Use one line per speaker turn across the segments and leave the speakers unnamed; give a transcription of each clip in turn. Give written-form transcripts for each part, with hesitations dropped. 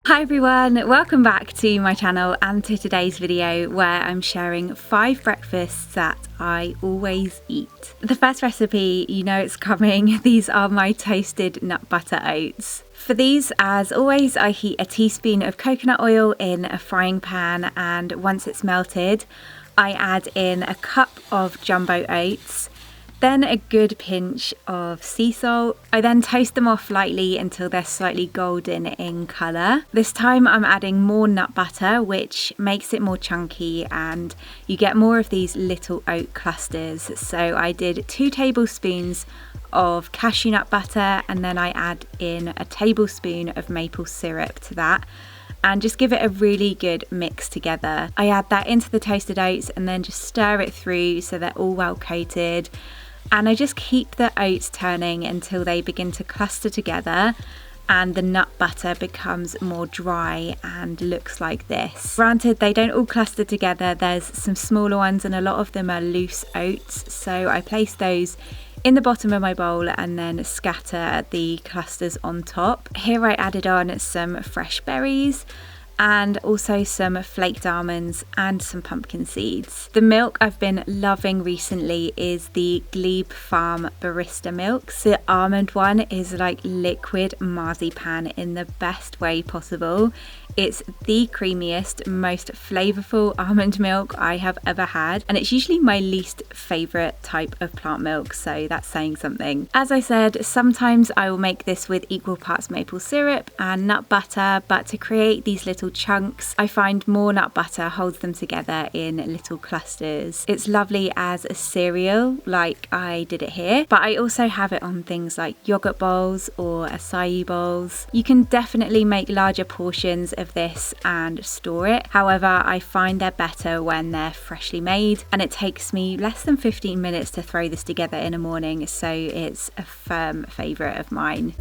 Hi everyone, welcome back to my channel and to today's video where I'm sharing 5 breakfasts that I always eat. The first recipe, you know it's coming. These are my toasted nut butter oats. For these, as always, I heat a teaspoon of coconut oil in a frying pan, and once it's melted, I add in a cup of jumbo oats, then a good pinch of sea salt. I then toast them off lightly until they're slightly golden in colour. This time I'm adding more nut butter, which makes it more chunky and you get more of these little oat clusters. So I did 2 tablespoons of cashew nut butter, and then I add in a tablespoon of maple syrup to that, and just give it a really good mix together. I add that into the toasted oats and then just stir it through so they're all well coated. And I just keep the oats turning until they begin to cluster together and the nut butter becomes more dry and looks like this. Granted, they don't all cluster together. There's some smaller ones and a lot of them are loose oats. So I place those in the bottom of my bowl and then scatter the clusters on top. Here I added on some fresh berries and also some flaked almonds and some pumpkin seeds. The milk I've been loving recently is the Glebe Farm Barista milks. The almond one is like liquid marzipan in the best way possible. It's the creamiest, most flavourful almond milk I have ever had, and it's usually my least favourite type of plant milk, so that's saying something. As I said, sometimes I will make this with equal parts maple syrup and nut butter, but to create these little chunks, I find more nut butter holds them together in little clusters. It's lovely as a cereal, like I did it here, but I also have it on things like yogurt bowls or acai bowls. You can definitely make larger portions of this and store it. However, I find they're better when they're freshly made, and it takes me less than 15 minutes to throw this together in a morning, so it's a firm favourite of mine.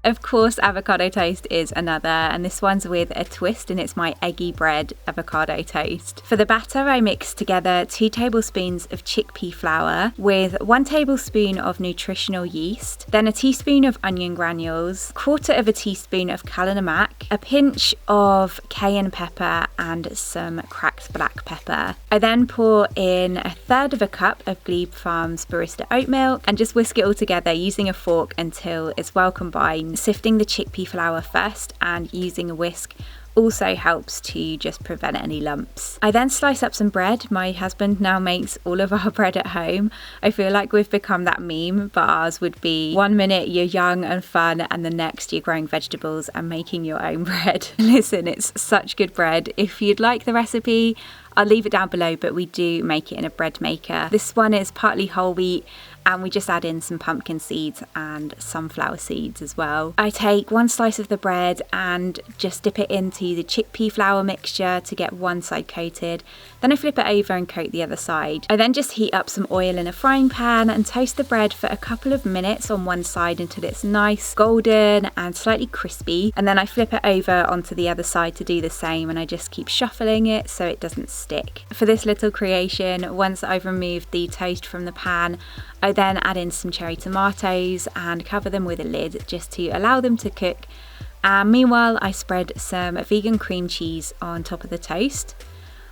Of course, avocado toast is another, and this one's with a twist, and it's my eggy bread avocado toast. For the batter, I mixed together 2 tablespoons of chickpea flour with 1 tablespoon of nutritional yeast, then a teaspoon of onion granules, 1/4 teaspoon of namak, a pinch of cayenne pepper and some cracked black pepper. I then pour in 1/3 cup of Glebe Farms Barista oat milk and just whisk it all together using a fork until it's well combined. Sifting the chickpea flour first and using a whisk also helps to just prevent any lumps. I then slice up some bread. My husband now makes all of our bread at home. I feel like we've become that meme, but ours would be 1 minute you're young and fun and the next you're growing vegetables and making your own bread. Listen, it's such good bread. If you'd like the recipe, I'll leave it down below, but we do make it in a bread maker. This one is partly whole wheat, and we just add in some pumpkin seeds and sunflower seeds as well. I take 1 slice of the bread and just dip it into the chickpea flour mixture to get one side coated. Then I flip it over and coat the other side. I then just heat up some oil in a frying pan and toast the bread for a couple of minutes on one side until it's nice, golden and slightly crispy. And then I flip it over onto the other side to do the same, and I just keep shuffling it so it doesn't stick. For this little creation, once I've removed the toast from the pan, I then add in some cherry tomatoes and cover them with a lid just to allow them to cook. And meanwhile, I spread some vegan cream cheese on top of the toast.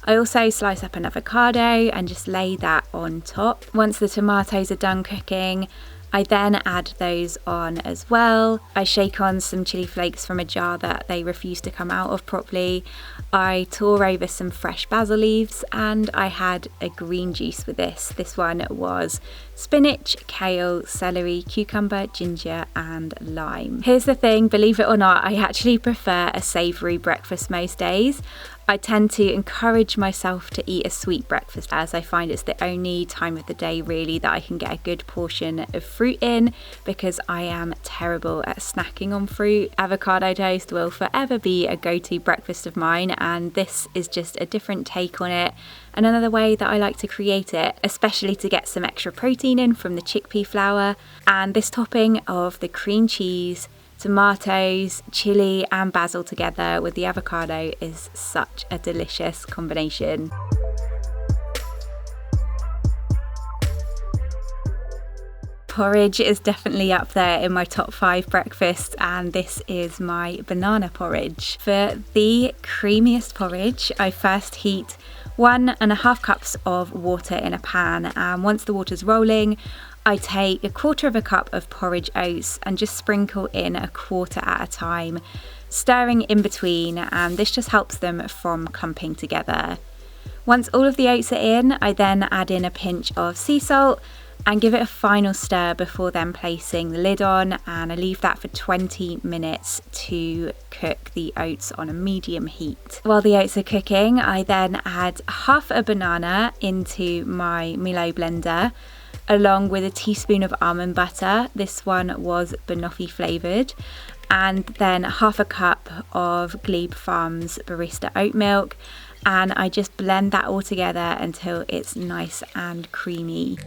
I also slice up an avocado and just lay that on top. Once the tomatoes are done cooking, I then add those on as well. I shake on some chili flakes from a jar that they refused to come out of properly. I tore over some fresh basil leaves, and I had a green juice with this. This one was spinach, kale, celery, cucumber, ginger and lime. Here's the thing, believe it or not, I actually prefer a savoury breakfast most days. I tend to encourage myself to eat a sweet breakfast, as I find it's the only time of the day really that I can get a good portion of fruit in, because I am terrible at snacking on fruit. Avocado toast will forever be a go-to breakfast of mine, and this is just a different take on it and another way that I like to create it, especially to get some extra protein in from the chickpea flour. And this topping of the cream cheese, tomatoes, chili and basil together with the avocado is such a delicious combination. porridge is definitely up there in my top 5 breakfasts, and this is my banana porridge. For the creamiest porridge, I first heat 1.5 cups of water in a pan, and once the water's rolling, I take 1/4 cup of porridge oats and just sprinkle in 1/4 at a time, stirring in between, and this just helps them from clumping together. Once all of the oats are in, I then add in a pinch of sea salt and give it a final stir before then placing the lid on, and I leave that for 20 minutes to cook the oats on a medium heat. While the oats are cooking, I then add half a banana into my Milo blender along with a teaspoon of almond butter. This one was banoffee flavoured. And then 1/2 cup of Glebe Farms barista oat milk, and I just blend that all together until it's nice and creamy.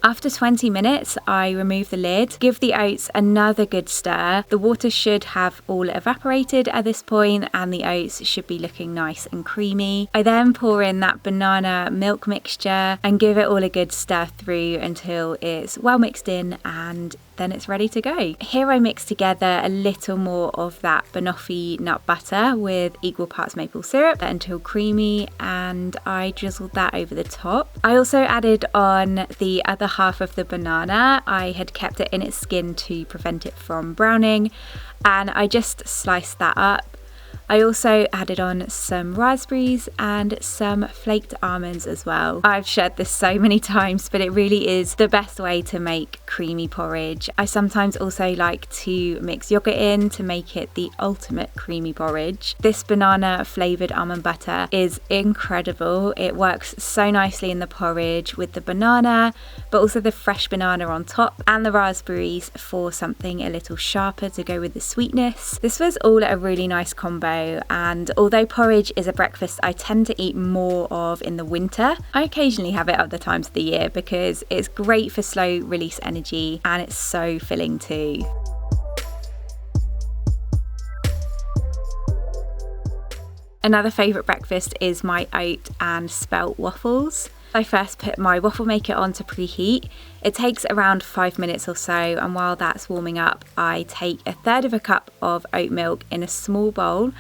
After 20 minutes, I remove the lid, give the oats another good stir. The water should have all evaporated at this point and the oats should be looking nice and creamy. I then pour in that banana milk mixture and give it all a good stir through until it's well mixed in, and then it's ready to go. Here I mix together a little more of that banoffee nut butter with equal parts maple syrup until creamy, and I drizzled that over the top. I also added on the other half of the banana. I had kept it in its skin to prevent it from browning, and I just sliced that up. I also added on some raspberries and some flaked almonds as well. I've shared this so many times, but it really is the best way to make creamy porridge. I sometimes also like to mix yogurt in to make it the ultimate creamy porridge. This banana flavoured almond butter is incredible. It works so nicely in the porridge with the banana, but also the fresh banana on top and the raspberries for something a little sharper to go with the sweetness. This was all a really nice combo. And although porridge is a breakfast I tend to eat more of in the winter, I occasionally have it other times of the year because it's great for slow release energy and it's so filling too. Another favourite breakfast is my oat and spelt waffles. I first put my waffle maker on to preheat. It takes around 5 minutes or so, and while that's warming up, I take 1/3 cup of oat milk in a small bowl,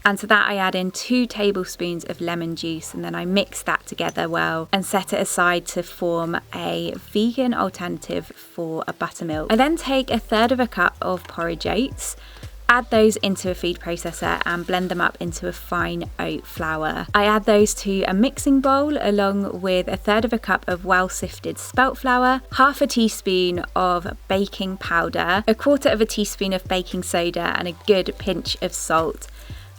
and to that I add in 2 tablespoons of lemon juice, and then I mix that together well and set it aside to form a vegan alternative for a buttermilk. I then take 1/3 cup of porridge oats, add those into a food processor and blend them up into a fine oat flour. I add those to a mixing bowl along with 1/3 cup of well sifted spelt flour, 1/2 teaspoon of baking powder, 1/4 teaspoon of baking soda and a good pinch of salt.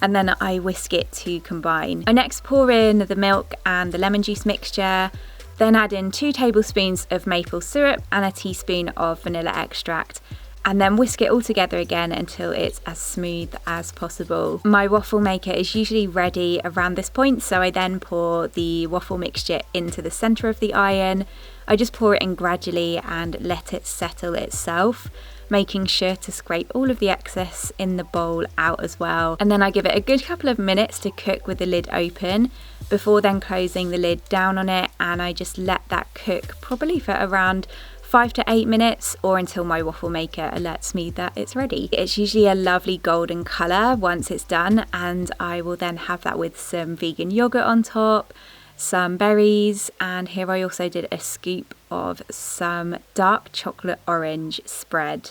And then I whisk it to combine. I next pour in the milk and the lemon juice mixture, then add in 2 tablespoons of maple syrup and a teaspoon of vanilla extract, and then whisk it all together again until it's as smooth as possible. My waffle maker is usually ready around this point, so I then pour the waffle mixture into the centre of the iron. I just pour it in gradually and let it settle itself, making sure to scrape all of the excess in the bowl out as well. And then I give it a good couple of minutes to cook with the lid open before then closing the lid down on it, and I just let that cook probably for around 5 to 8 minutes or until my waffle maker alerts me that it's ready. It's usually a lovely golden colour once it's done, and I will then have that with some vegan yogurt on top, some berries, and here I also did a scoop of some dark chocolate orange spread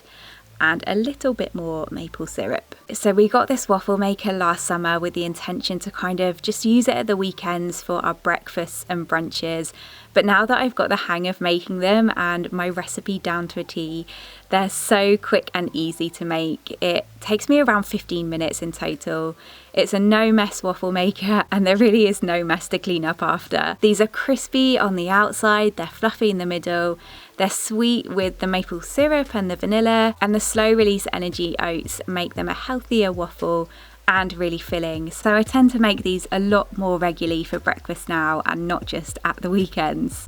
and a little bit more maple syrup. So we got this waffle maker last summer with the intention to kind of just use it at the weekends for our breakfasts and brunches, but now that I've got the hang of making them and my recipe down to a T, they're so quick and easy to make. It takes me around 15 minutes in total. It's a no mess waffle maker and there really is no mess to clean up after. These are crispy on the outside, they're fluffy in the middle, they're sweet with the maple syrup and the vanilla, and the slow release energy oats make them a healthier waffle and really filling. So I tend to make these a lot more regularly for breakfast now and not just at the weekends.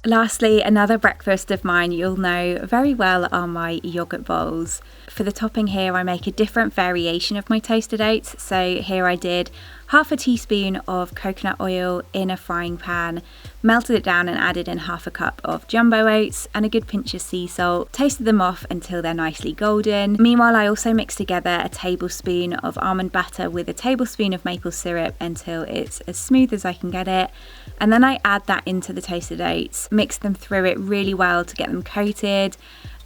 Lastly, another breakfast of mine you'll know very well are my yoghurt bowls. For the topping here, I make a different variation of my toasted oats. So here I did half a teaspoon of coconut oil in a frying pan, melted it down and added in half a cup of jumbo oats and a good pinch of sea salt, toasted them off until they're nicely golden. Meanwhile, I also mixed together a tablespoon of almond butter with a tablespoon of maple syrup until it's as smooth as I can get it. And then I add that into the toasted oats, mix them through it really well to get them coated.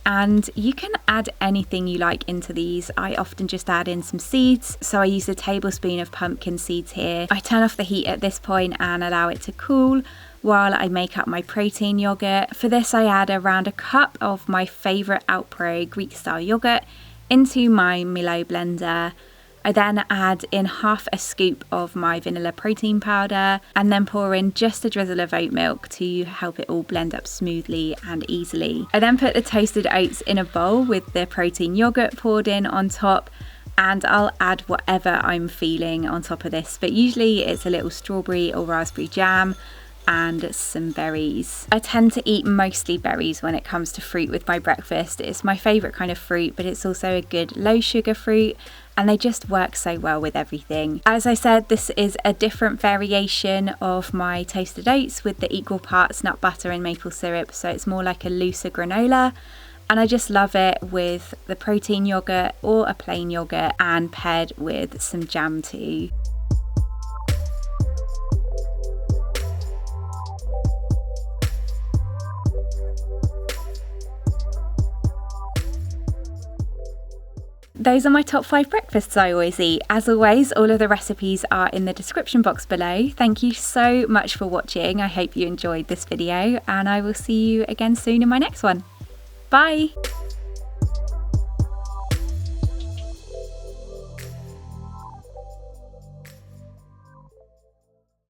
And you can add anything you like into these. I often just add in some seeds, so I use a tablespoon of pumpkin seeds here. I turn off the heat at this point and allow it to cool while I make up my protein yogurt. For this, I add around a cup of my favourite Outpro Greek style yogurt into my Milo blender. I then add in half a scoop of my vanilla protein powder and then pour in just a drizzle of oat milk to help it all blend up smoothly and easily. I then put the toasted oats in a bowl with the protein yogurt poured in on top, and I'll add whatever I'm feeling on top of this, but usually it's a little strawberry or raspberry jam and some berries. I tend to eat mostly berries when it comes to fruit with my breakfast. It's my favourite kind of fruit, but it's also a good low sugar fruit, and they just work so well with everything. As I said, this is a different variation of my toasted oats with the equal parts nut butter and maple syrup, so it's more like a looser granola. And I just love it with the protein yogurt or a plain yogurt and paired with some jam too. Those are my top 5 breakfasts I always eat. As always, all of the recipes are in the description box below. Thank you so much for watching. I hope you enjoyed this video, and I will see you again soon in my next one. Bye!